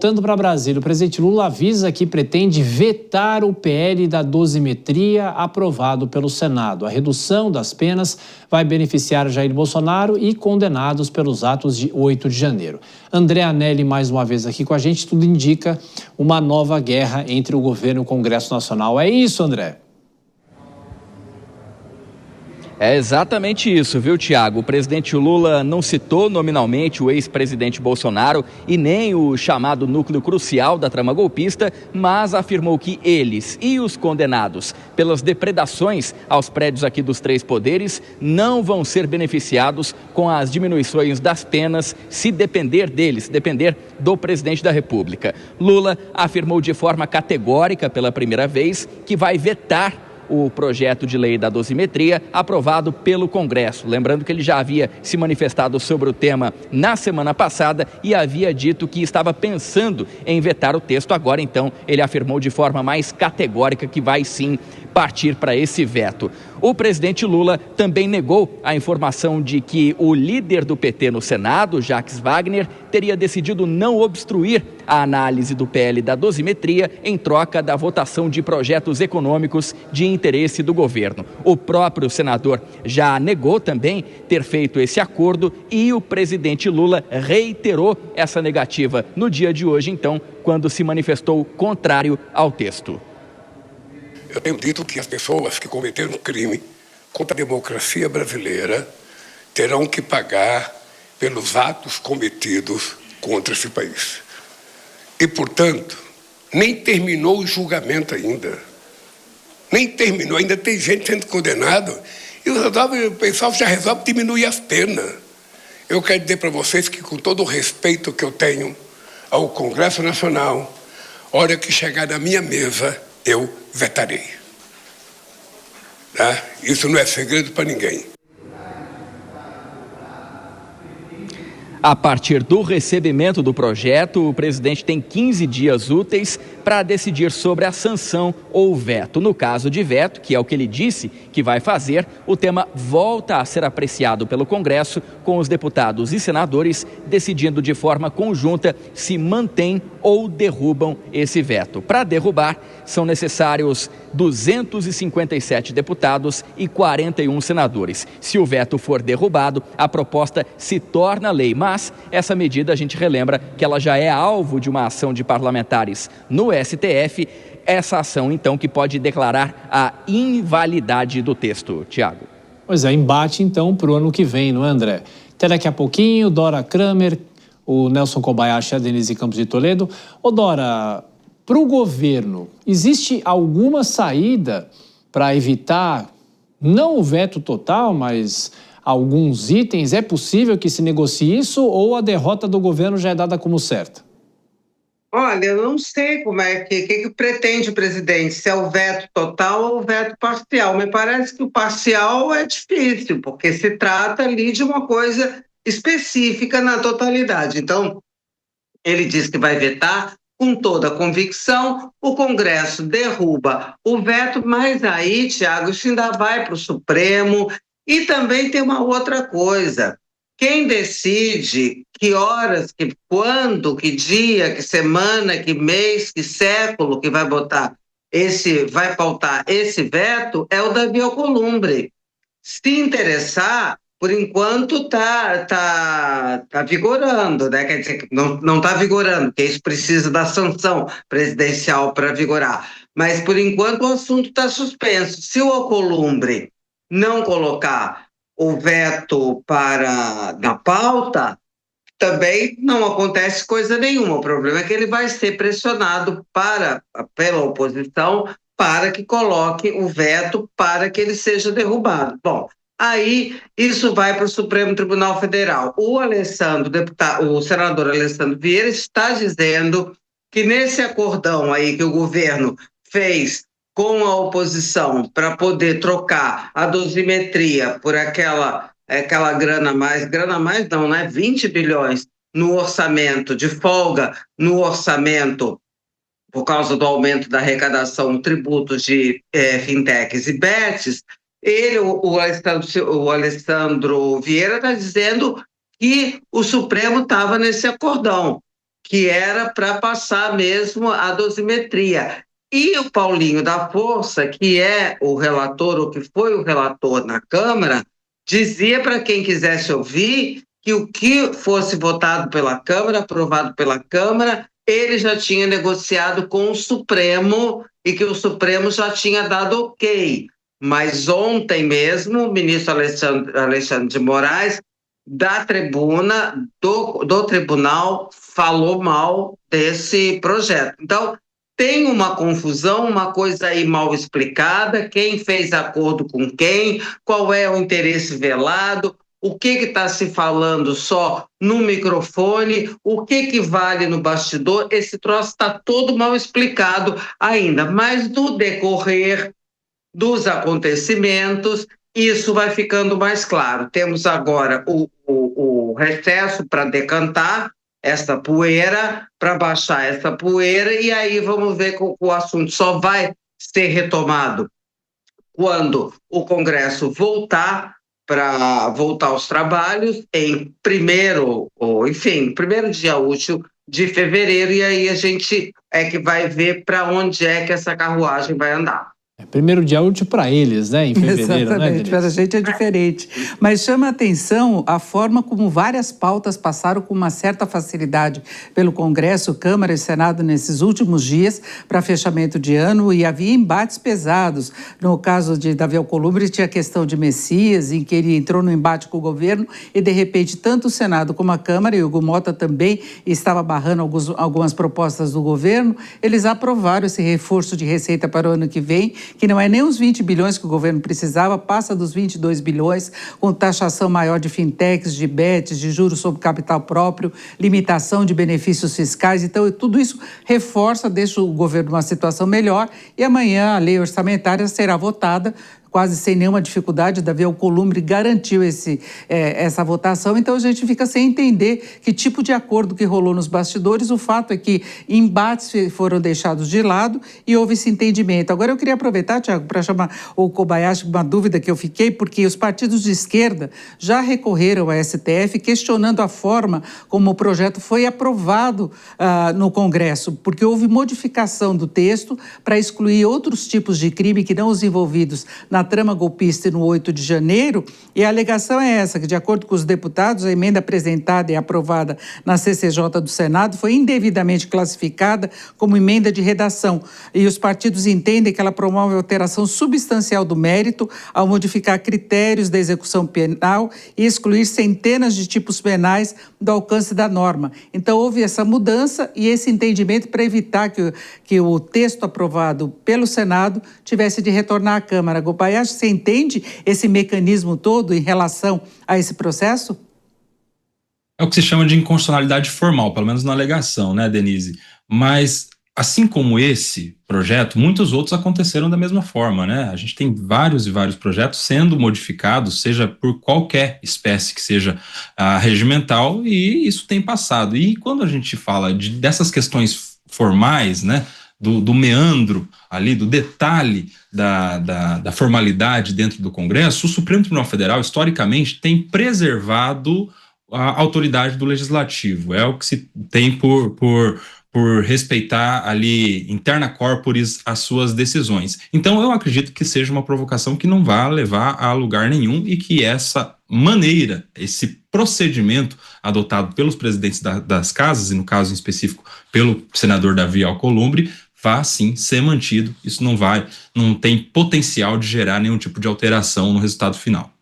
Voltando para Brasília, o presidente Lula avisa que pretende vetar o PL da dosimetria aprovado pelo Senado. A redução das penas vai beneficiar Jair Bolsonaro e condenados pelos atos de 8 de janeiro. André Anelli, mais uma vez aqui com a gente, tudo indica uma nova guerra entre o governo e o Congresso Nacional. É isso, André? É exatamente isso, viu, Tiago? O presidente Lula não citou nominalmente o ex-presidente Bolsonaro e nem o chamado núcleo crucial da trama golpista, mas afirmou que eles e os condenados pelas depredações aos prédios aqui dos três poderes não vão ser beneficiados com as diminuições das penas se depender deles, se depender do presidente da República. Lula afirmou de forma categórica pela primeira vez que vai vetar o projeto de lei da dosimetria aprovado pelo Congresso. Lembrando que ele já havia se manifestado sobre o tema na semana passada e havia dito que estava pensando em vetar o texto. Agora, então, ele afirmou de forma mais categórica que vai sim partir para esse veto. O presidente Lula também negou a informação de que o líder do PT no Senado, Jacques Wagner, teria decidido não obstruir a análise do PL da dosimetria em troca da votação de projetos econômicos de interesse do governo. O próprio senador já negou também ter feito esse acordo e o presidente Lula reiterou essa negativa no dia de hoje, então, quando se manifestou contrário ao texto. Eu tenho dito que as pessoas que cometeram crime contra a democracia brasileira terão que pagar pelos atos cometidos contra esse país. E, portanto, nem terminou o julgamento ainda. Nem terminou, ainda tem gente sendo condenado. E o pessoal já resolve diminuir as penas. Eu quero dizer para vocês que, com todo o respeito que eu tenho ao Congresso Nacional, a hora que chegar na minha mesa, eu vetarei. Tá? Isso não é segredo para ninguém. A partir do recebimento do projeto, o presidente tem 15 dias úteis para decidir sobre a sanção ou veto. No caso de veto, que é o que ele disse que vai fazer, o tema volta a ser apreciado pelo Congresso, com os deputados e senadores decidindo de forma conjunta se mantém ou derrubam esse veto. Para derrubar, são necessários 257 deputados e 41 senadores. Se o veto for derrubado, a proposta se torna lei, mas essa medida, a gente relembra que ela já é alvo de uma ação de parlamentares no STF, essa ação, então, que pode declarar a invalidade do texto. Tiago. Pois é, embate, então, para o ano que vem, não é, André? Até daqui a pouquinho, Dora Kramer, o Nelson Kobayashi e a Denise Campos de Toledo. Ô, Dora, para o governo, existe alguma saída para evitar, não o veto total, mas alguns itens? É possível que se negocie isso ou a derrota do governo já é dada como certa? Olha, eu não sei como é que pretende o presidente, se é o veto total ou o veto parcial. Me parece que o parcial é difícil, porque se trata ali de uma coisa específica na totalidade. Então, ele diz que vai vetar com toda a convicção, o Congresso derruba o veto, mas aí, Tiago, isso ainda vai para o Supremo. E também tem uma outra coisa. Quem decide que horas, que quando, que dia, que semana, que mês, que século que vai pautar esse veto é o Davi Alcolumbre. Se interessar, por enquanto tá vigorando, né? Quer dizer, não está vigorando, porque isso precisa da sanção presidencial para vigorar. Mas, por enquanto, o assunto está suspenso. Se o Alcolumbre não colocar o veto na pauta, também não acontece coisa nenhuma. O problema é que ele vai ser pressionado pela oposição para que coloque o veto para que ele seja derrubado. Bom, aí isso vai para o Supremo Tribunal Federal. O senador Alessandro Vieira está dizendo que nesse acordão aí que o governo fez com a oposição para poder trocar a dosimetria por aquela grana mais não, né? 20 bilhões no orçamento, de folga no orçamento, por causa do aumento da arrecadação, tributos de fintechs e bets, o Alessandro Vieira está dizendo que o Supremo estava nesse acordão, que era para passar mesmo a dosimetria. E o Paulinho da Força, que é o relator, ou que foi o relator na Câmara, dizia para quem quisesse ouvir que o que fosse votado pela Câmara, aprovado pela Câmara, ele já tinha negociado com o Supremo e que o Supremo já tinha dado ok. Mas ontem mesmo, o ministro Alexandre de Moraes, da tribuna, do tribunal, falou mal desse projeto. Então, tem uma confusão, uma coisa aí mal explicada, quem fez acordo com quem, qual é o interesse velado, o que está se falando só no microfone, o que vale no bastidor, esse troço está todo mal explicado ainda, mas no decorrer dos acontecimentos, isso vai ficando mais claro. Temos agora o recesso para decantar essa poeira, para baixar essa poeira, e aí vamos ver que o assunto só vai ser retomado quando o Congresso voltar aos trabalhos em primeiro dia útil de fevereiro, e aí a gente é que vai ver para onde é que essa carruagem vai andar. Primeiro dia útil para eles, né? Em fevereiro, exatamente, para a gente é diferente. Mas chama a atenção a forma como várias pautas passaram com uma certa facilidade pelo Congresso, Câmara e Senado nesses últimos dias para fechamento de ano, e havia embates pesados. No caso de Davi Alcolumbre, tinha a questão de Messias, em que ele entrou no embate com o governo e, de repente, tanto o Senado como a Câmara, e o Hugo Mota também estava barrando algumas propostas do governo, eles aprovaram esse reforço de receita para o ano que vem, que não é nem os 20 bilhões que o governo precisava, passa dos 22 bilhões, com taxação maior de fintechs, de bets, de juros sobre capital próprio, limitação de benefícios fiscais. Então, tudo isso reforça, deixa o governo numa situação melhor, e amanhã a lei orçamentária será votada quase sem nenhuma dificuldade. Davi Alcolumbre garantiu essa votação, então a gente fica sem entender que tipo de acordo que rolou nos bastidores. O fato é que embates foram deixados de lado e houve esse entendimento. Agora eu queria aproveitar, Tiago, para chamar o Kobayashi, uma dúvida que eu fiquei, porque os partidos de esquerda já recorreram ao STF questionando a forma como o projeto foi aprovado no Congresso, porque houve modificação do texto para excluir outros tipos de crime que não os envolvidos na trama golpista e no 8 de janeiro, e a alegação é essa, que de acordo com os deputados, a emenda apresentada e aprovada na CCJ do Senado foi indevidamente classificada como emenda de redação, e os partidos entendem que ela promove alteração substancial do mérito ao modificar critérios da execução penal e excluir centenas de tipos penais do alcance da norma. Então, houve essa mudança e esse entendimento para evitar que o texto aprovado pelo Senado tivesse de retornar à Câmara. Kobayashi, você entende esse mecanismo todo em relação a esse processo? É o que se chama de inconstitucionalidade formal, pelo menos na alegação, né, Denise? Mas, assim como esse projeto, muitos outros aconteceram da mesma forma, né? A gente tem vários e vários projetos sendo modificados, seja por qualquer espécie que seja regimental, e isso tem passado. E quando a gente fala dessas questões formais, né, do meandro ali, do detalhe da formalidade dentro do Congresso, o Supremo Tribunal Federal, historicamente, tem preservado a autoridade do Legislativo. É o que se tem por respeitar ali, interna corporis, as suas decisões. Então, eu acredito que seja uma provocação que não vai levar a lugar nenhum, e que essa maneira, esse procedimento adotado pelos presidentes das casas, e no caso em específico pelo senador Davi Alcolumbre, vá sim ser mantido. Isso não tem potencial de gerar nenhum tipo de alteração no resultado final.